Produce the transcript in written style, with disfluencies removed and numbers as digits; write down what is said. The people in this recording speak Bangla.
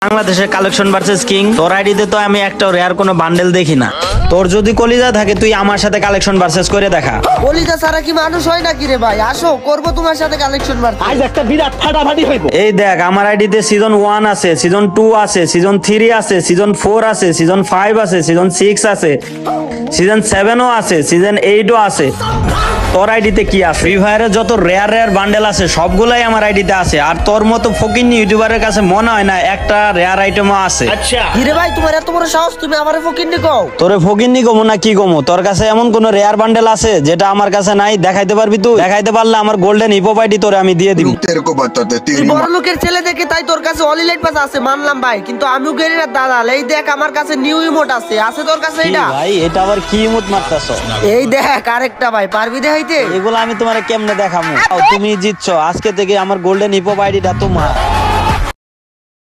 বাংলাদেশের কালেকশন ভার্সেস কিং। তোর আইডিতে তো আমি একটা রেয়ার কোনো বান্ডেল দেখি না। তোর যদি কলিজা থাকে তুই আমার সাথে কালেকশন ভার্সেস করে দেখা। কলিজা ছাড়া কি মানুষ হয় নাকি রে ভাই? আসো করবো তোমার সাথে কালেকশন মারতে। আজ একটা বিরাট ফাটাফাটি হইব। এই দেখ আমার আইডিতে সিজন 1 আছে, সিজন 2 আছে, সিজন 3 আছে, সিজন 4 আছে, সিজন 5 আছে, সিজন 6 আছে, সিজন 7ও আছে, সিজন 8ও আছে। তোর আইডিতে কি আছে? ফ্রি ফায়ারের যত রেয়ার রেয়ার বান্ডেল আছে সবগুলাই আমার আইডিতে আছে। আর তোর মতো ফকিং ইউটিউবারের কাছে মনে হয় না একটা রেয়ার আইটেমও আছে। আচ্ছা হিরে ভাই তোমার এত বড় সাহস, তুমি আমারে ফকিন্নি কও? তোরে ফকিন্নি কমো না কি কমো? তোর কাছে এমন কোন রেয়ার বান্ডেল আছে যেটা আমার কাছে নাই? দেখাইতে পারবি তুই? দেখাইতে পারলে আমার গোল্ডেন হিপহপ আইডি তোরে আমি দিয়ে দিব। तेरे को बताते তুই तेरी বড় লোকের ছেলে দেখে তাই তোর কাছে অলি লাইট পাস আছে মানলাম ভাই, কিন্তু আমিও গেরিনার দালাল। এই দেখ আমার কাছে নিউ ইমোট আছে। আছে তোর কাছে কি এটা? ভাই এটা আবার কি ইমোট মারতাছ? এই দেখ আরেকটা ভাই, পারবি দেখাইতে? এগুলো আমি তোমারে কেমনে দেখামু? তুমি জিতছো, আজকে থেকে আমার গোল্ডেন হিপহপ আইডিটা তোমার।